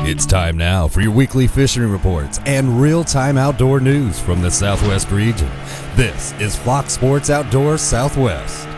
It's time now for your weekly fishing reports and real-time outdoor news from the Southwest region. This is Fox Sports Outdoors Southwest.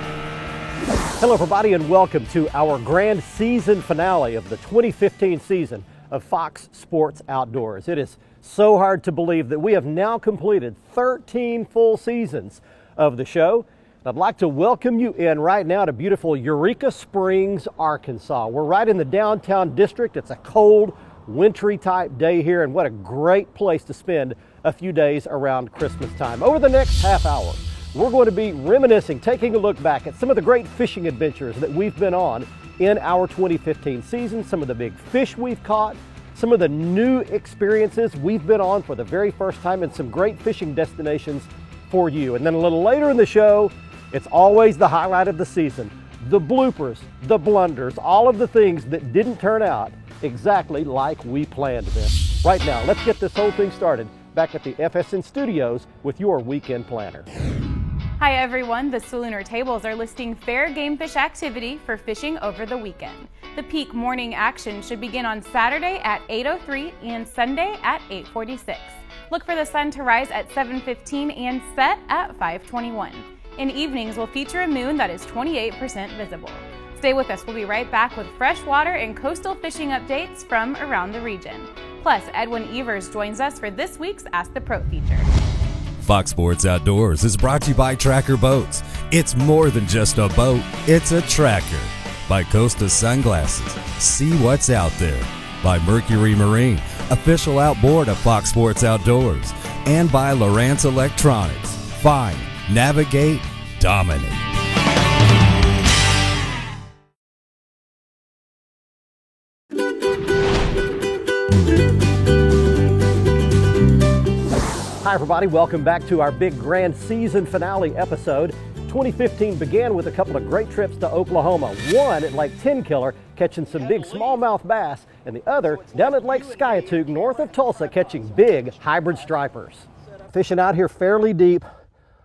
Hello everybody and welcome to our grand season finale of the 2015 season of Fox Sports Outdoors. It is so hard to believe that we have now completed 13 full seasons of the show. I'd like to welcome you in right now to beautiful Eureka Springs, Arkansas. We're right in the downtown district. It's a cold, wintry type day here, and what a great place to spend a few days around Christmas time. Over the next half hour, we're going to be reminiscing, taking a look back at some of the great fishing adventures that we've been on in our 2015 season, some of the big fish we've caught, some of the new experiences we've been on for the very first time, and some great fishing destinations for you. And then a little later in the show, it's always the highlight of the season, the bloopers, the blunders, all of the things that didn't turn out exactly like we planned them. Right now, let's get this whole thing started back at the FSN studios with your weekend planner. Hi everyone, the Solunar tables are listing fair game fish activity for fishing over the weekend. The peak morning action should begin on Saturday at 8:03 and Sunday at 8:46. Look for the sun to rise at 7:15 and set at 5:21. In evenings, we'll feature a moon that is 28% visible. Stay with us. We'll be right back with freshwater and coastal fishing updates from around the region. Plus, Edwin Evers joins us for this week's Ask the Pro feature. Fox Sports Outdoors is brought to you by Tracker Boats. It's more than just a boat, it's a tracker. By Costa Sunglasses, see what's out there. By Mercury Marine, official outboard of Fox Sports Outdoors. And by Lowrance Electronics. Find, navigate, dominate. Hi everybody, welcome back to our big grand season finale episode. 2015 began with a couple of great trips to Oklahoma. One at Lake Tenkiller, catching some big smallmouth bass, and the other down at Lake Skiatook, north of Tulsa, catching big hybrid stripers. Fishing out here fairly deep,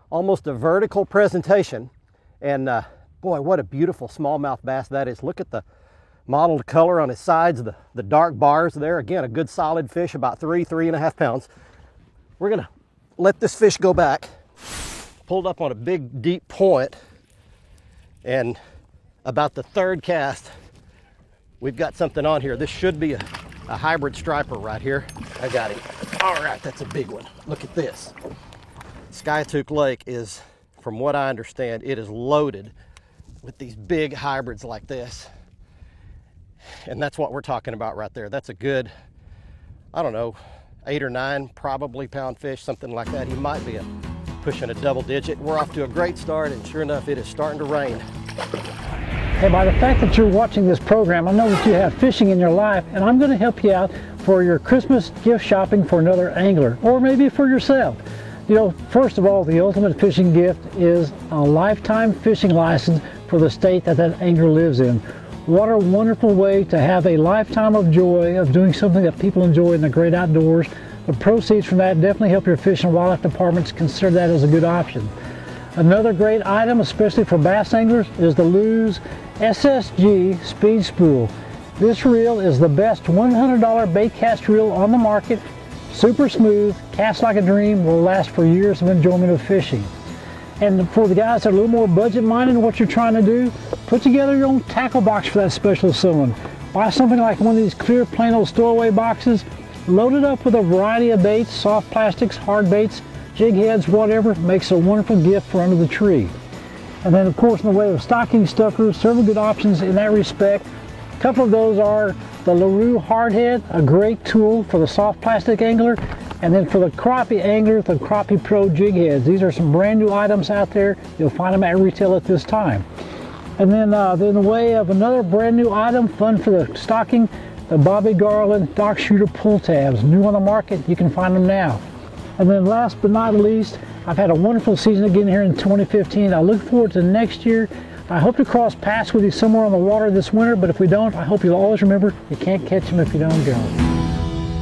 almost a vertical presentation, and boy, what a beautiful smallmouth bass that is. Look at the mottled color on his sides, the dark bars there. Again, a good solid fish, about 3.5 pounds. We're gonna let this fish go back. Pulled up on a big deep point, and about the third cast, we've got something on here. This should be a hybrid striper right here. I got him. All right, that's a big one. Look at this. Skiatook Lake is, from what I understand, it is loaded with these big hybrids like this. And that's what we're talking about right there. That's a good, I don't know, 8 or 9 probably pound fish, something like that. He might be pushing a double digit. We're off to a great start, and sure enough, it is starting to rain. Hey, by the fact that you're watching this program, I know that you have fishing in your life, and I'm going to help you out for your Christmas gift shopping for another angler, or maybe for yourself. You know, first of all, the ultimate fishing gift is a lifetime fishing license for the state that angler lives in. What a wonderful way to have a lifetime of joy of doing something that people enjoy in the great outdoors. The proceeds from that definitely help your Fish and Wildlife departments consider that as a good option. Another great item, especially for bass anglers, is the Lew's SSG Speed Spool. This reel is the best $100 bait cast reel on the market. Super smooth, casts like a dream, will last for years of enjoyment of fishing. And for the guys that are a little more budget-minded in what you're trying to do, put together your own tackle box for that special someone. Buy something like one of these clear, plain old stowaway boxes, load it up with a variety of baits, soft plastics, hard baits, jig heads, whatever. Makes a wonderful gift for under the tree. And then, of course, in the way of stocking stuffers, several good options in that respect. A couple of those are the LaRue Hardhead, a great tool for the soft plastic angler. And then for the crappie angler, the Crappie Pro jig heads. These are some brand new items out there. You'll find them at retail at this time. And then in the way of another brand new item, fun for the stocking, the Bobby Garland Dock Shooter pull tabs. New on the market, you can find them now. And then last but not least, I've had a wonderful season again here in 2015. I look forward to next year. I hope to cross paths with you somewhere on the water this winter, but if we don't, I hope you'll always remember you can't catch them if you don't go.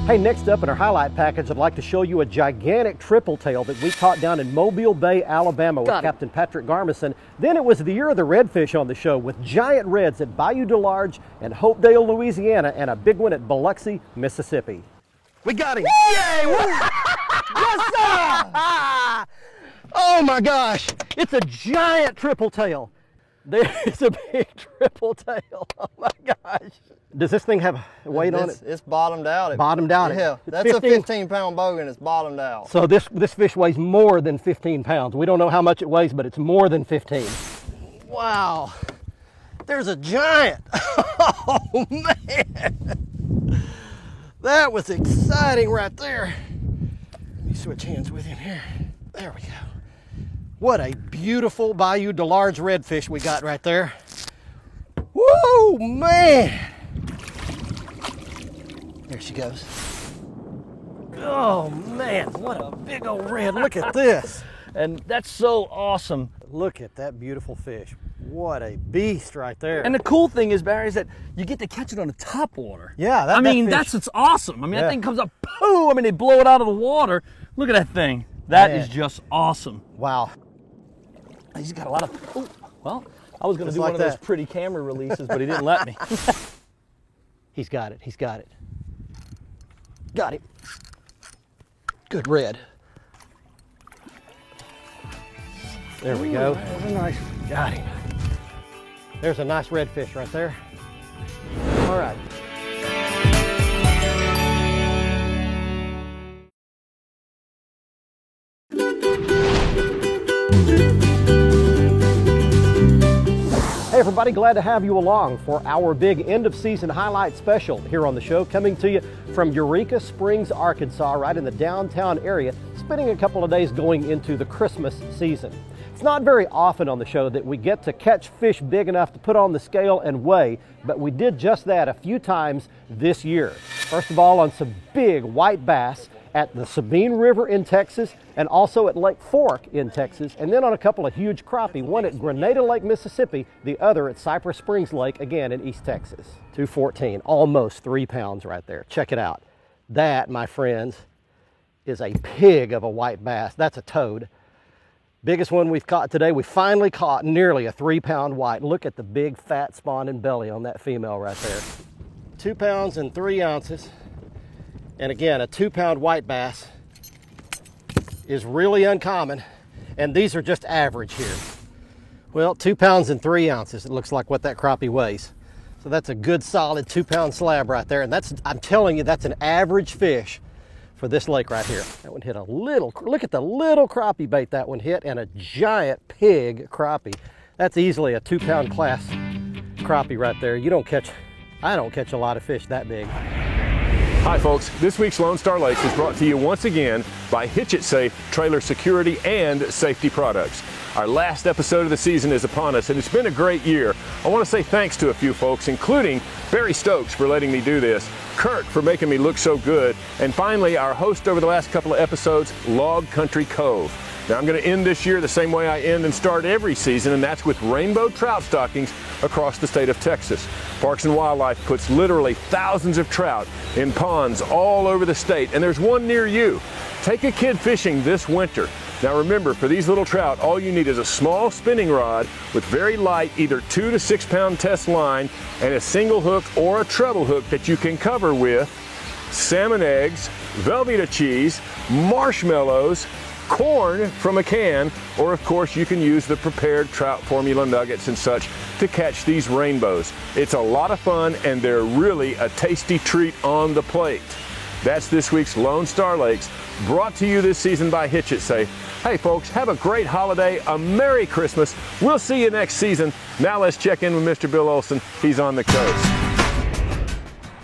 Hey, next up in our highlight package, I'd like to show you a gigantic triple tail that we caught down in Mobile Bay, Alabama with Captain Patrick Garmison. Then it was the year of the redfish on the show with giant reds at Bayou DeLarge and Hopedale, Louisiana, and a big one at Biloxi, Mississippi. We got him! Yay! Yes, sir! Oh my gosh, it's a giant triple tail. There's a big triple tail. Oh my gosh. Does this thing have weight on it? It's bottomed out. Bottomed out. Yeah, that's 15? A 15-pound bogan. It's bottomed out. So this fish weighs more than 15 pounds. We don't know how much it weighs, but it's more than 15. Wow. There's a giant. Oh man. That was exciting right there. Let me switch hands with him here. There we go. What a beautiful Bayou DeLarge redfish we got right there. Woo, man. There she goes. Oh man, what a big old red. Look at this. And that's so awesome. Look at that beautiful fish. What a beast right there. And the cool thing is, Barry, is that you get to catch it on the top water. Yeah, that's what's awesome. I mean, that thing comes up, pooh! I mean, they blow it out of the water. Look at that thing. That is just awesome. Wow. He's got a lot of, well, I was going to do one of those pretty camera releases, but he didn't let me. He's got it. He's got it. Got him. Good red. There we go. That's a nice. Got him. There's a nice redfish right there. All right. Hey everybody, glad to have you along for our big end of season highlight special here on the show, coming to you from Eureka Springs, Arkansas, right in the downtown area, spending a couple of days going into the Christmas season. It's not very often on the show that we get to catch fish big enough to put on the scale and weigh, but we did just that a few times this year. First of all, on some big white bass at the Sabine River in Texas and also at Lake Fork in Texas, and then on a couple of huge crappie, one at Grenada Lake, Mississippi, the other at Cypress Springs Lake, again in East Texas. 214, almost 3 pounds right there. Check it out. That, my friends, is a pig of a white bass. That's a toad. Biggest one we've caught today. We finally caught nearly a 3-pound white. Look at the big fat spawn and belly on that female right there. 2 pounds and 3 ounces. And again, a 2-pound white bass is really uncommon, and these are just average here. Well, 2 pounds and 3 ounces, it looks like what that crappie weighs. So that's a good solid 2-pound slab right there, and that's, I'm telling you, that's an average fish for this lake right here. That one hit a little, look at the little crappie bait that one hit, and a giant pig crappie. That's easily a 2-pound class crappie right there. You don't catch, I don't catch a lot of fish that big. Hi folks, this week's Lone Star Lakes is brought to you once again by Hitch It Safe Trailer Security and Safety Products. Our last episode of the season is upon us and it's been a great year. I want to say thanks to a few folks, including Barry Stokes for letting me do this, Kurt for making me look so good, and finally our host over the last couple of episodes, Log Country Cove. Now I'm going to end this year the same way I end and start every season, and that's with rainbow trout stockings across the state of Texas. Parks and Wildlife puts literally thousands of trout in ponds all over the state, and there's one near you. Take a kid fishing this winter. Now remember, for these little trout, all you need is a small spinning rod with very light, either 2 to 6 pound test line, and a single hook or a treble hook that you can cover with salmon eggs, Velveeta cheese, marshmallows, corn from a can, or of course you can use the prepared trout formula nuggets and such to catch these rainbows. It's a lot of fun and they're really a tasty treat on the plate. That's this week's Lone Star Lakes, brought to you this season by Hitch It Safe. Hey folks, have a great holiday, a Merry Christmas. We'll see you next season. Now let's check in with Mr. Bill Olson. He's on the coast.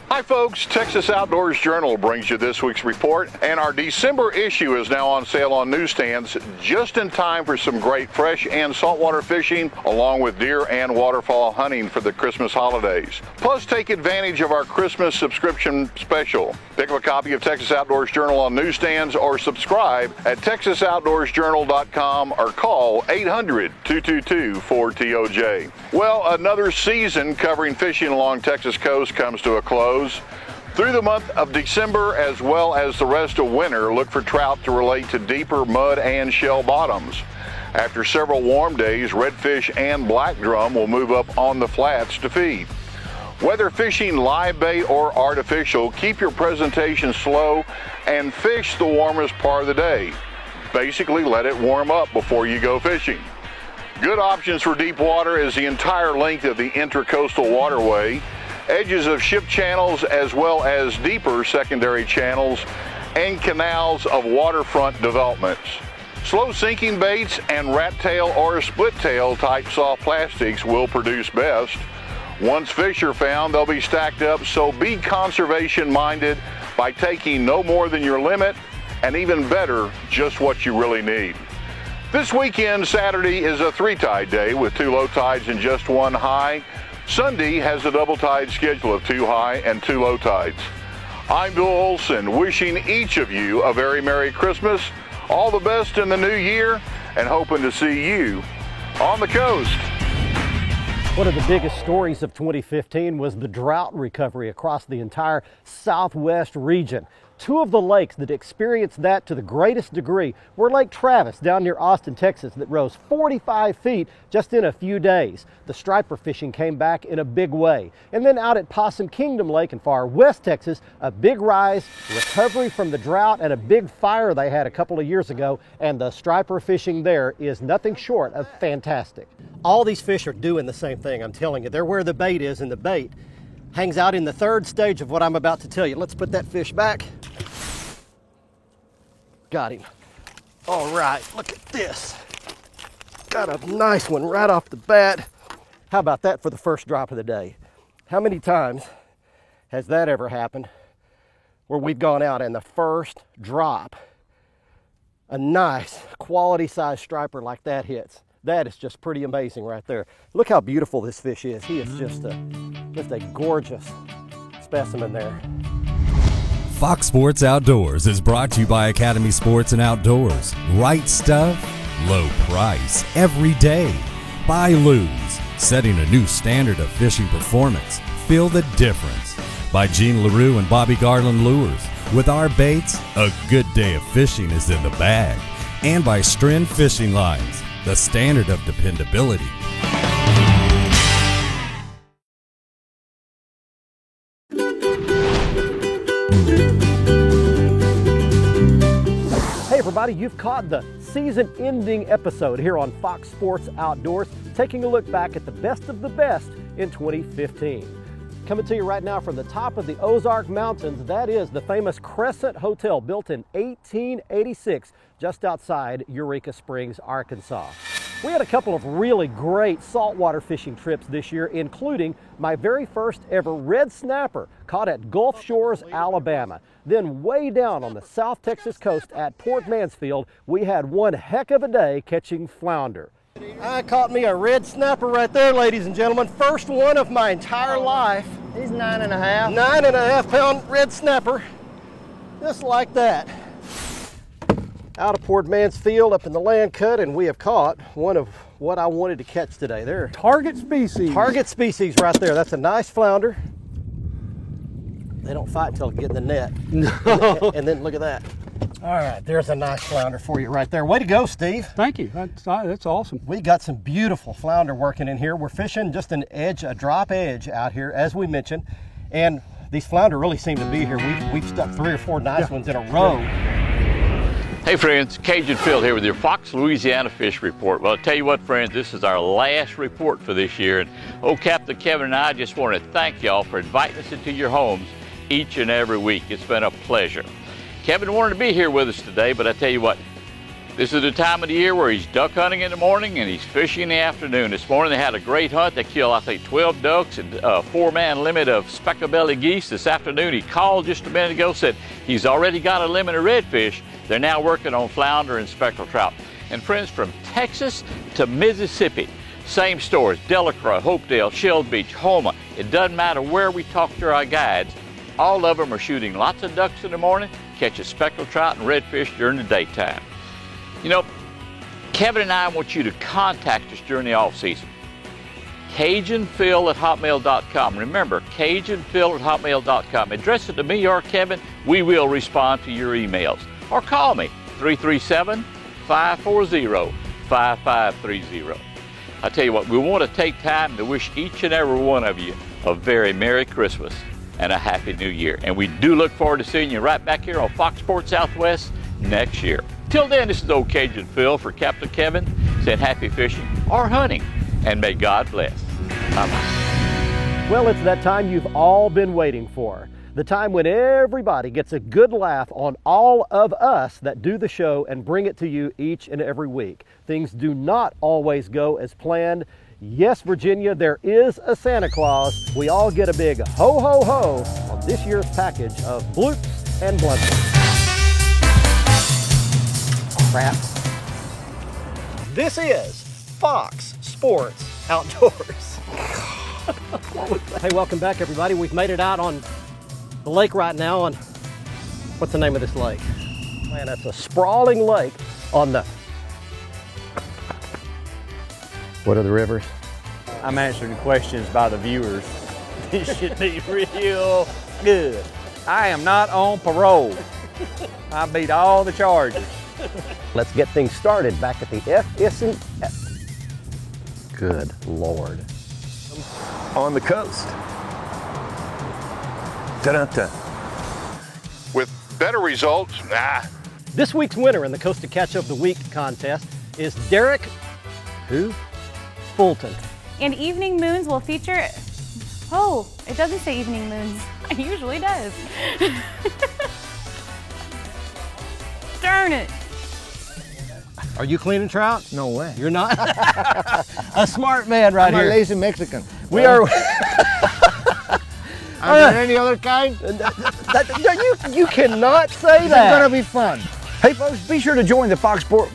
Hi folks, Texas Outdoors Journal brings you this week's report, and our December issue is now on sale on newsstands just in time for some great fresh and saltwater fishing along with deer and waterfowl hunting for the Christmas holidays. Plus take advantage of our Christmas subscription special. Pick up a copy of Texas Outdoors Journal on newsstands or subscribe at texasoutdoorsjournal.com or call 800-222-4TOJ. Well, another season covering fishing along Texas coast comes to a close. Through the month of December, as well as the rest of winter, look for trout to relate to deeper mud and shell bottoms. After several warm days, redfish and black drum will move up on the flats to feed. Whether fishing live bait or artificial, keep your presentation slow and fish the warmest part of the day. Basically, let it warm up before you go fishing. Good options for deep water is the entire length of the Intracoastal Waterway, edges of ship channels as well as deeper secondary channels and canals of waterfront developments. Slow sinking baits and rat tail or split tail type soft plastics will produce best. Once fish are found, they'll be stacked up, so be conservation minded by taking no more than your limit, and even better, just what you really need. This weekend, Saturday, is a 3-tide day with 2 low tides and just 1 high. Sunday has a double tide schedule of 2 high and 2 low tides. I'm Bill Olson, wishing each of you a very Merry Christmas, all the best in the new year, and hoping to see you on the coast. One of the biggest stories of 2015 was the drought recovery across the entire southwest region. 2 of the lakes that experienced that to the greatest degree were Lake Travis down near Austin, Texas, that rose 45 feet just in a few days. The striper fishing came back in a big way. And then out at Possum Kingdom Lake in far west Texas, a big rise, recovery from the drought, and a big fire they had a couple of years ago, and the striper fishing there is nothing short of fantastic. All these fish are doing the same thing, I'm telling you. They're where the bait is, and the bait hangs out in the 3rd stage of what I'm about to tell you. Let's put that fish back. Got him. All right, look at this. Got a nice one right off the bat. How about that for the first drop of the day? How many times has that ever happened where we've gone out and the first drop, a nice quality size striper like that hits? That is just pretty amazing right there. Look how beautiful this fish is. He is just a gorgeous specimen there. Fox Sports Outdoors is brought to you by Academy Sports and Outdoors. Right stuff, low price, every day. By Lew's, setting a new standard of fishing performance. Feel the difference. By Gene LaRue and Bobby Garland Lures. With our baits, a good day of fishing is in the bag. And by Stren Fishing Lines, the standard of dependability. Hey everybody, you've caught the season-ending episode here on Fox Sports Outdoors, taking a look back at the best of the best in 2015. Coming to you right now from the top of the Ozark Mountains, that is the famous Crescent Hotel, built in 1886, just outside Eureka Springs, Arkansas. We had a couple of really great saltwater fishing trips this year, including my very first ever red snapper caught at Gulf Shores, Alabama. Then way down on the South Texas coast at Port Mansfield, we had one heck of a day catching flounder. I caught me a red snapper right there, ladies and gentlemen. First one of my entire life. He's 9.5. 9.5 pound red snapper, just like that. Out of Port Mansfield up in the land cut, and we have caught one of what I wanted to catch today. There. Target species. Target species right there. That's a nice flounder. They don't fight until they get in the net. No. And then look at that. All right, there's a nice flounder for you right there. Way to go, Steve. Thank you. That's awesome. We got some beautiful flounder working in here. We're fishing just an edge, a drop edge out here, as we mentioned. And these flounder really seem to be here. We've stuck 3 or 4 nice ones in a row. Hey friends, Cajun Phil here with your Fox Louisiana Fish Report. Well, I'll tell you what, friends, this is our last report for this year. And old Captain Kevin and I just want to thank y'all for inviting us into your homes each and every week. It's been a pleasure. Kevin wanted to be here with us today, but I tell you what, this is the time of the year where he's duck hunting in the morning and he's fishing in the afternoon. This morning they had a great hunt. They killed, I think, 12 ducks and a 4-man limit of speckled-belly geese. This afternoon he called just a minute ago, said he's already got a limit of redfish. They're now working on flounder and speckled trout. And friends, from Texas to Mississippi, same stories: Delacroix, Hopedale, Shell Beach, Houma. It doesn't matter where we talk to our guides. All of them are shooting lots of ducks in the morning, catching speckled trout and redfish during the daytime. You know, Kevin and I want you to contact us during the off season. CajunPhil@hotmail.com. Remember, CajunPhil@hotmail.com. Address it to me or Kevin. We will respond to your emails. Or call me, 337-540-5530. I tell you what, we want to take time to wish each and every one of you a very Merry Christmas and a Happy New Year. And we do look forward to seeing you right back here on Fox Sports Southwest next year. Till then, this is old Cajun Phil for Captain Kevin saying happy fishing or hunting, and may God bless. Bye-bye. Well, it's that time you've all been waiting for. The time when everybody gets a good laugh on all of us that do the show and bring it to you each and every week. Things do not always go as planned. Yes, Virginia, there is a Santa Claus. We all get a big ho, ho, ho on this year's package of bloops and blunders. Crap. This is Fox Sports Outdoors. Hey, welcome back, everybody. We've made it out on the lake right now on, what's the name of this lake? Man, that's a sprawling lake on the, what are the rivers? I'm answering questions by the viewers. This should be real good. I am not on parole. I beat all the charges. Let's get things started back at the FSN. Good Lord. On the coast. Da-da-da. With better results, This week's winner in the Costa Catch of the Week contest is Derek, who? Fulton. And Evening Moons will feature, oh, it doesn't say Evening Moons. It usually does. Darn it. Are you cleaning trout? No way. You're not? A smart man right I'm here. a lazy Mexican. We are. Are there any other kind? You cannot say that. It's gonna be fun. Hey folks, be sure to join the Fox Sport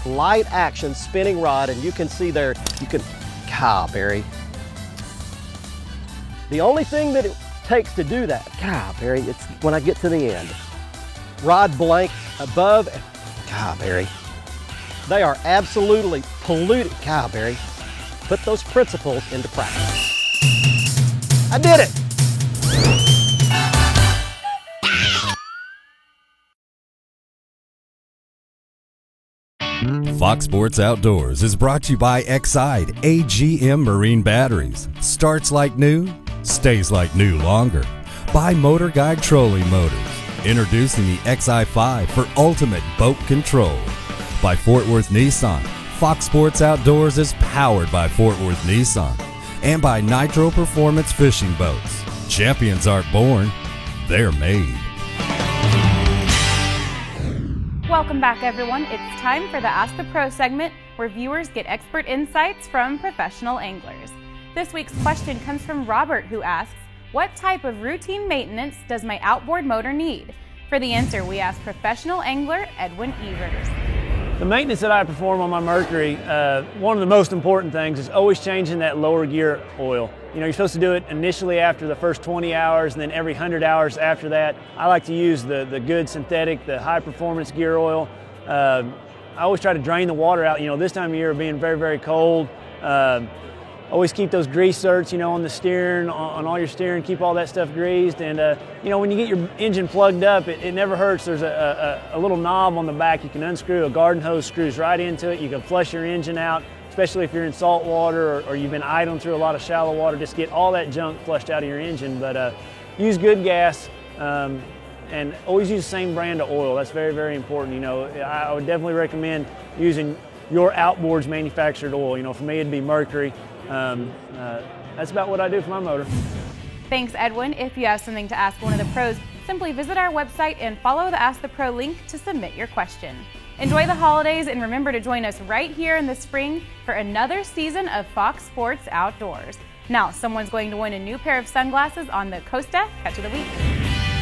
Light action spinning rod, and you can see there, you can, Barry. The only thing that it takes to do that, Barry, it's when I get to the end. Rod blank above, Barry. They are absolutely polluted, Barry. Put those principles into practice. I did it. Fox Sports Outdoors is brought to you by Exide AGM Marine Batteries. Starts like new, stays like new longer. By Motor Guide Trolling Motors. Introducing the XI5 for ultimate boat control. By Fort Worth Nissan. Fox Sports Outdoors is powered by Fort Worth Nissan. And by Nitro Performance Fishing Boats. Champions aren't born, they're made. Welcome back, everyone. It's time for the Ask the Pro segment, where viewers get expert insights from professional anglers. This week's question comes from Robert, who asks, what type of routine maintenance does my outboard motor need? For the answer, we ask professional angler Edwin Evers. The maintenance that I perform on my Mercury, one of the most important things is always changing that lower gear oil. You know, you're supposed to do it initially after the first 20 hours and then every 100 hours after that. I like to use the good synthetic, the high performance gear oil. I always try to drain the water out. You know, this time of year being very, very cold. Always keep those grease zerks, you know, on the steering, on all your steering, keep all that stuff greased. And, you know, when you get your engine plugged up, it never hurts. There's a little knob on the back you can unscrew. A garden hose screws right into it. You can flush your engine out, especially if you're in salt water or you've been idling through a lot of shallow water. Just get all that junk flushed out of your engine. But use good gas and always use the same brand of oil. That's very, very important. You know, I would definitely recommend using your outboard's manufactured oil. You know, for me it'd be Mercury. That's about what I do for my motor. Thanks, Edwin. If you have something to ask one of the pros, simply visit our website and follow the Ask the Pro link to submit your question. Enjoy the holidays and remember to join us right here in the spring for another season of Fox Sports Outdoors. Now, someone's going to win a new pair of sunglasses on the Costa Catch of the Week.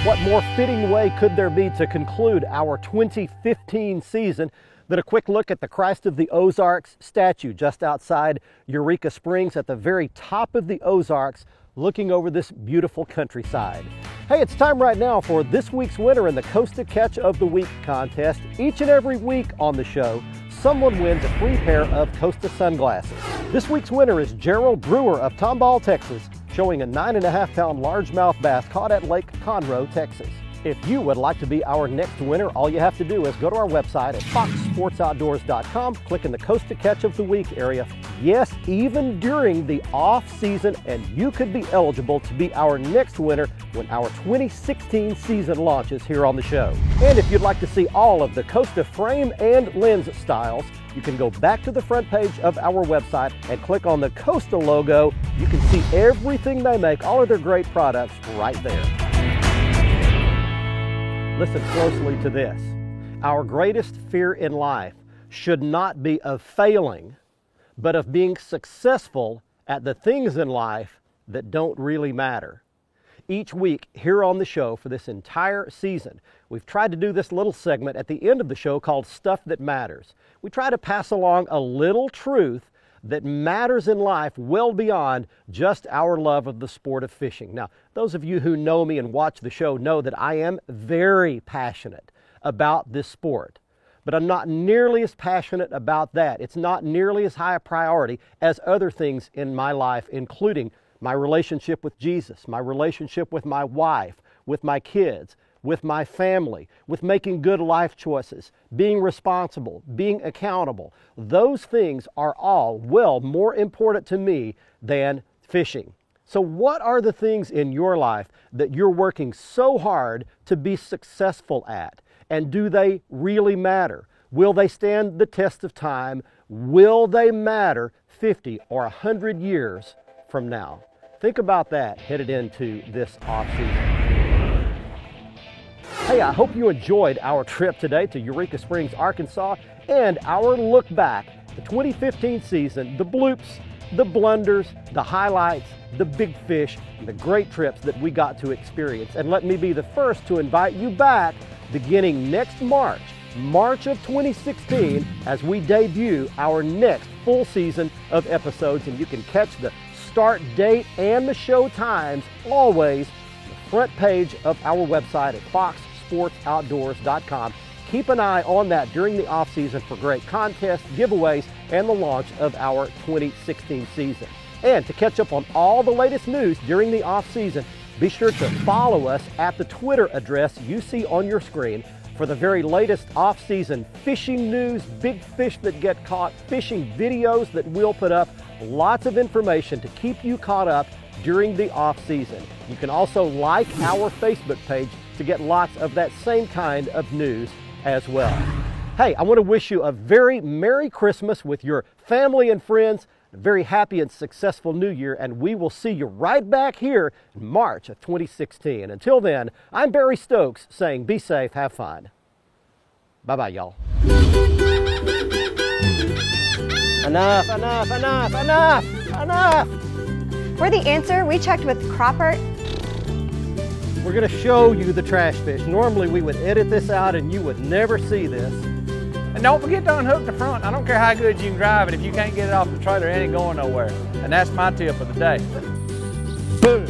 What more fitting way could there be to conclude our 2015 season than a quick look at the Christ of the Ozarks statue just outside Eureka Springs at the very top of the Ozarks, looking over this beautiful countryside. Hey, it's time right now for this week's winner in the Costa Catch of the Week contest. Each and every week on the show, someone wins a free pair of Costa sunglasses. This week's winner is Gerald Brewer of Tomball, Texas, showing a 9.5-pound largemouth bass caught at Lake Conroe, Texas. If you would like to be our next winner, all you have to do is go to our website at foxsportsoutdoors.com, click in the Costa Catch of the Week area. Yes, even during the off season, and you could be eligible to be our next winner when our 2016 season launches here on the show. And if you'd like to see all of the Costa frame and lens styles, you can go back to the front page of our website and click on the Costa logo. You can see everything they make, all of their great products right there. Listen closely to this. Our greatest fear in life should not be of failing, but of being successful at the things in life that don't really matter. Each week here on the show for this entire season, we've tried to do this little segment at the end of the show called Stuff That Matters. We try to pass along a little truth that matters in life well beyond just our love of the sport of fishing. Now, those of you who know me and watch the show know that I am very passionate about this sport, but I'm not nearly as passionate about that. It's not nearly as high a priority as other things in my life, including my relationship with Jesus, my relationship with my wife, with my kids, with my family, with making good life choices, being responsible, being accountable. Those things are all well more important to me than fishing. So what are the things in your life that you're working so hard to be successful at? And do they really matter? Will they stand the test of time? Will they matter 50 or 100 years from now? Think about that headed into this off season. Hey, I hope you enjoyed our trip today to Eureka Springs, Arkansas, and our look back, the 2015 season, the bloops, the blunders, the highlights, the big fish, and the great trips that we got to experience. And let me be the first to invite you back beginning next March of 2016, as we debut our next full season of episodes. And you can catch the start date and the show times always on the front page of our website at foxsportsoutdoors.com. Keep an eye on that during the off season for great contests, giveaways, and the launch of our 2016 season. And to catch up on all the latest news during the off season, be sure to follow us at the Twitter address you see on your screen for the very latest off season fishing news, big fish that get caught, fishing videos that we'll put up, lots of information to keep you caught up during the off season. You can also like our Facebook page to get lots of that same kind of news as well. Hey, I want to wish you a very Merry Christmas with your family and friends, a very happy and successful New Year, and we will see you right back here in March of 2016. Until then, I'm Barry Stokes saying be safe, have fun. Bye-bye, y'all. Enough, enough, enough, enough, enough! For the answer, we checked with Cropper. We're going to show you the trash fish. Normally we would edit this out and you would never see this. And don't forget to unhook the front. I don't care how good you can drive it. If you can't get it off the trailer, it ain't going nowhere. And that's my tip of the day. Boom.